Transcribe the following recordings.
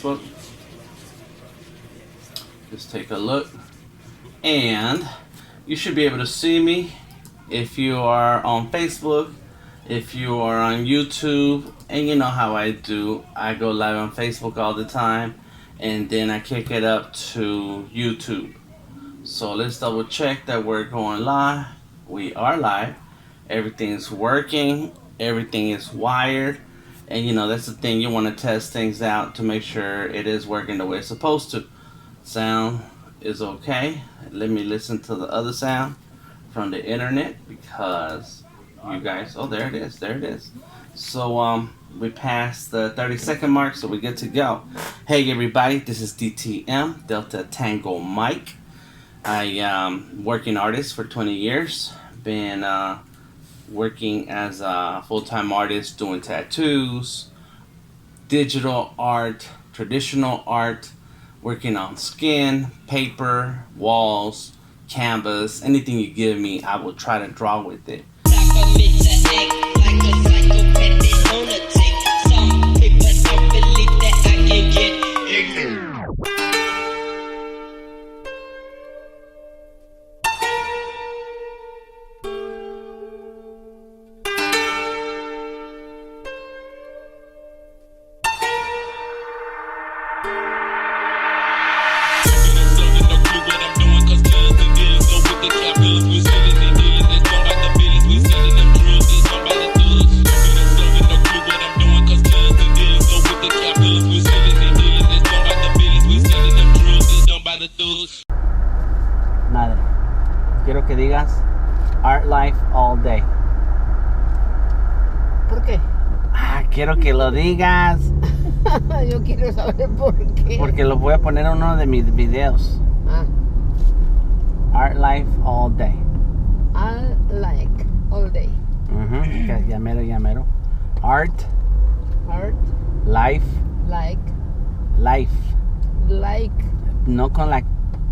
Facebook. Just take a look, and you should be able to see me if you are on Facebook, if you are on YouTube, and you know how I do. I go live on Facebook all the time, and then I kick it up to YouTube. So let's double check that we're going live. We are live. Everything's working. Everything is wired. And you know, that's the thing. You want to test things out to make sure it is working the way it's supposed to. Sound is okay. Let me listen to the other sound from the internet because you guys, oh, there it is. There it is. So, we passed the 30-second mark, so we're good to go. Hey, everybody. This is DTM, Delta Tango Mike. I working artist for 20 years. Been working as a full-time artist doing tattoos, digital art, traditional art, working on skin, paper, walls, canvas, anything you give me, I will try to draw with it. Madre, quiero que digas ArtLifeAllDAy. ¿Por qué? Quiero que lo digas. Yo quiero saber por qué. Porque lo voy a poner en uno de mis videos. ArtLifeAllDay. ArtLifeAllDay. Ya mero. Art. Life. No con la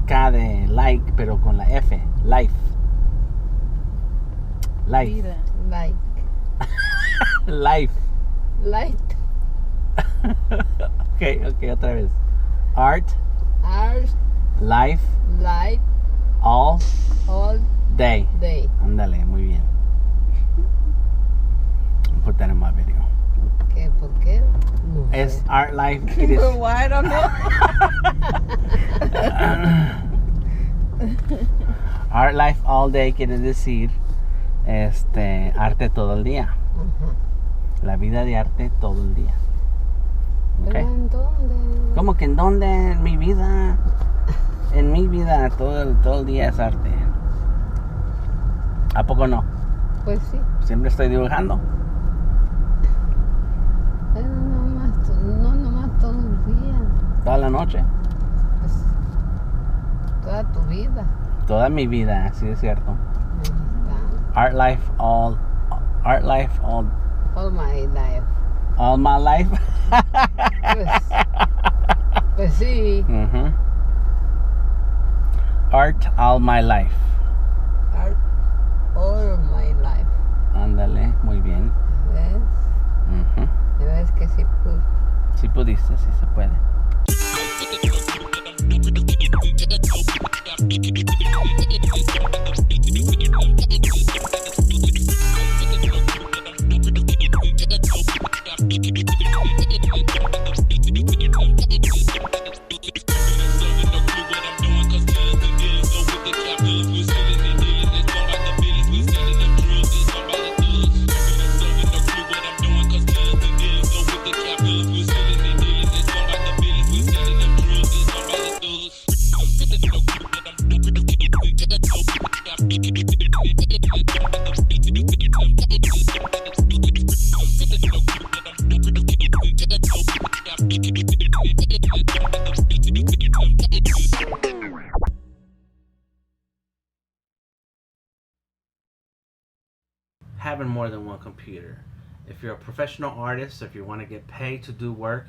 K de like, pero con la F. Life. Vida. Life. Light. Okay, otra vez. Art. Life. All day. Ándale, muy bien. Put that in my video. ¿Qué? ¿Por qué? No Es sé. Art Life. It is. I don't know. ArtLifeAllDAy quiere decir arte todo el día. La vida de arte todo el día. ¿Pero en dónde? ¿Cómo que en dónde? En mi vida. En mi vida todo el día es arte. ¿A poco no? Pues sí. Siempre estoy dibujando. Pero no nomás todo el día. Toda la noche. Pues, toda tu vida. Toda mi vida, sí es cierto. Ahí está. ArtLifeAll. All my life. All my life. Pues sí. Art all my life. Art all my life. Ándale, muy bien. ¿Ves? ¿Ves que sí pude? Sí pudiste, sí se puede. Having more than one computer. If you're a professional artist, if you want to get paid to do work,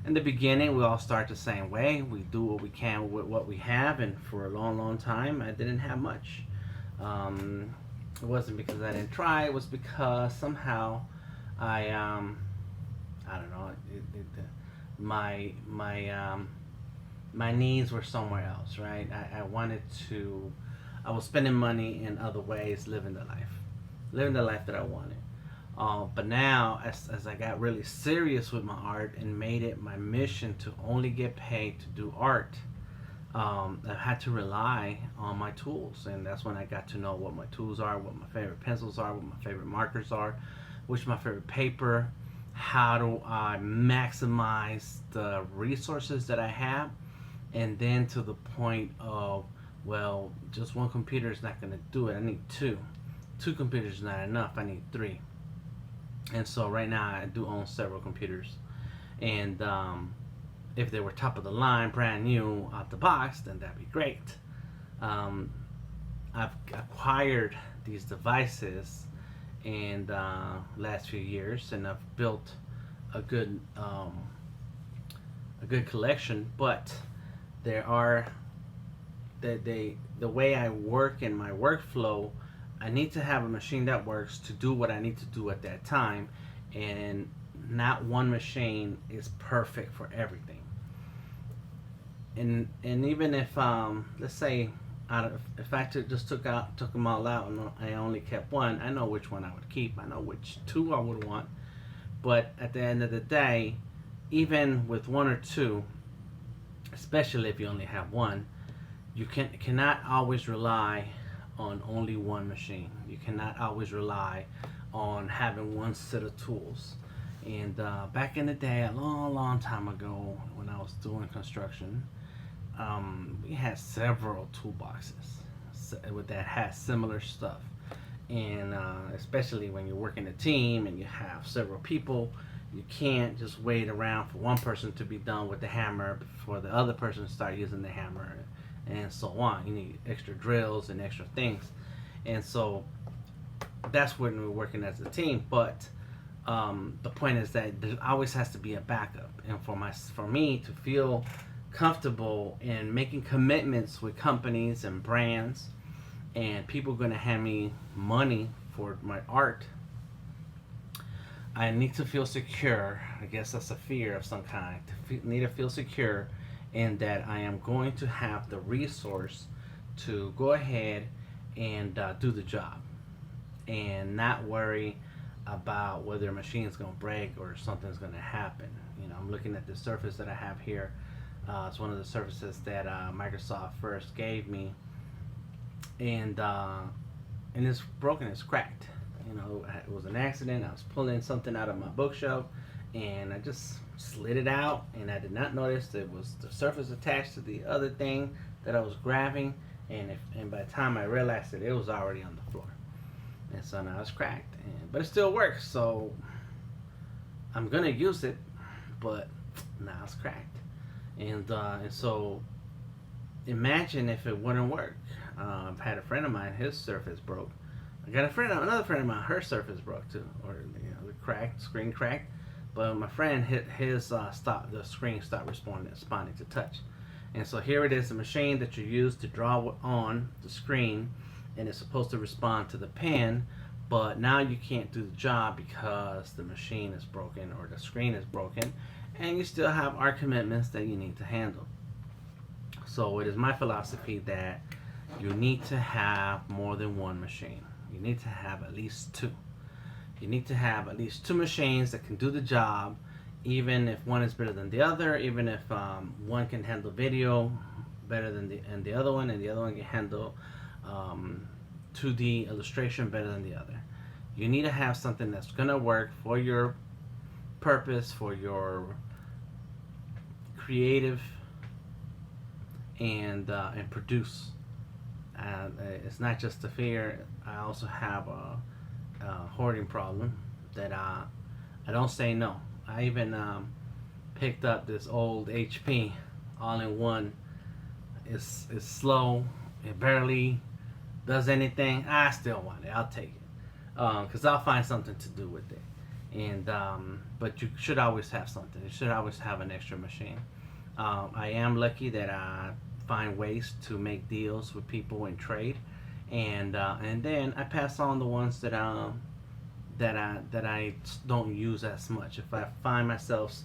in the beginning we all start the same way. We do what we can with what we have, and for a long time I didn't have much. It wasn't because I didn't try, it was because somehow I don't know, my needs were somewhere else, right? I was spending money in other ways, living the life that I wanted. But now, as I got really serious with my art and made it my mission to only get paid to do art, I had to rely on my tools, and that's when I got to know what my tools are, what my favorite pencils are, what my favorite markers are, which my favorite paper, how do I maximize the resources that I have, and then to the point of, well, just one computer is not going to do it. I need two. Two computers is not enough. I need three. And so right now I do own several computers, and if they were top of the line, brand new out the box, then that'd be great. I've acquired these devices in the last few years, and I've built a good collection. But there are the way I work in my workflow, I need to have a machine that works to do what I need to do at that time, and not one machine is perfect for everything. And even if let's say if I took them all out and I only kept one, I know which one I would keep. I know which two I would want. But at the end of the day, even with one or two, especially if you only have one, you cannot always rely on only one machine. You cannot always rely on having one set of tools. And back in the day, a long time ago, when I was doing construction, we had several toolboxes that had similar stuff. And especially when you work in a team and you have several people, you can't just wait around for one person to be done with the hammer before the other person to start using the hammer, and so on. You need extra drills and extra things. And so that's when we're working as a team. But the point is that there always has to be a backup. And for me to feel comfortable in making commitments with companies and brands, and people going to hand me money for my art, I need to feel secure. I guess that's a fear of some kind. Need to feel secure in that I am going to have the resource to go ahead and do the job, and not worry about whether a machine is going to break or something's going to happen. You know, I'm looking at the Surface that I have here. It's one of the Surfaces that Microsoft first gave me, and it's broken. It's cracked. You know, it was an accident. I was pulling something out of my bookshelf, and I just slid it out, and I did not notice it was the Surface attached to the other thing that I was grabbing, and by the time I realized it was already on the floor. And so now it's cracked, but it still works, so I'm gonna use it, but now it's cracked. And so imagine if it wouldn't work. I've had a friend of mine, his Surface broke. I got another friend of mine, her Surface broke too, or the screen cracked. But my friend his the screen stopped responding to touch. And so here it is, the machine that you use to draw on the screen, and it's supposed to respond to the pen, but now you can't do the job because the machine is broken or the screen is broken, and you still have art commitments that you need to handle. So it is my philosophy that you need to have more than one machine. You need to have at least two. You need to have at least two machines that can do the job, even if one is better than the other, even if one can handle video better than the other one, and the other one can handle 2D illustration better than the other. You need to have something that's going to work for your purpose, for your creative, and produce. It's not just a fear. I also have a hoarding problem that I don't say no. I even picked up this old HP all-in-one. It's slow. It barely does anything. I still want it. I'll take it because I'll find something to do with it. And but you should always have something. You should always have an extra machine. I am lucky that I find ways to make deals with people and trade, and then I pass on the ones that I don't use as much. If I find myself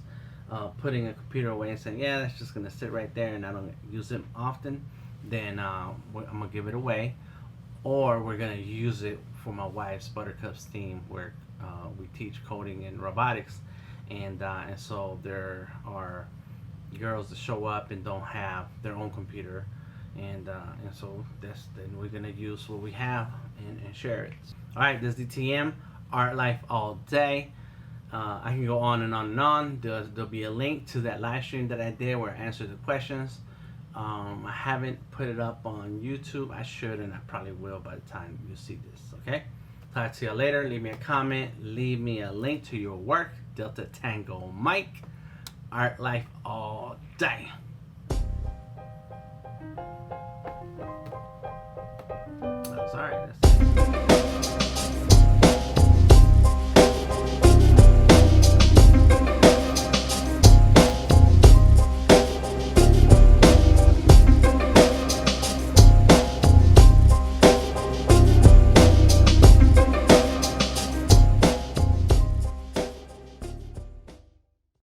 putting a computer away and saying, yeah, that's just gonna sit right there and I don't use it often, then I'm gonna give it away. Or we're gonna use it for my wife's Buttercups theme, where we teach coding and robotics, and so there are girls that show up and don't have their own computer, and so then we're gonna use what we have and share it. All right, this is DTM Art Life All Day. I can go on and on and on. There'll be a link to that live stream that I did where I answered the questions. I haven't put it up on YouTube. I should, and I probably will by the time you see this. Okay? Talk to you later. Leave me a comment. Leave me a link to your work. Delta Tango Mike. Art Life All Day. Sorry.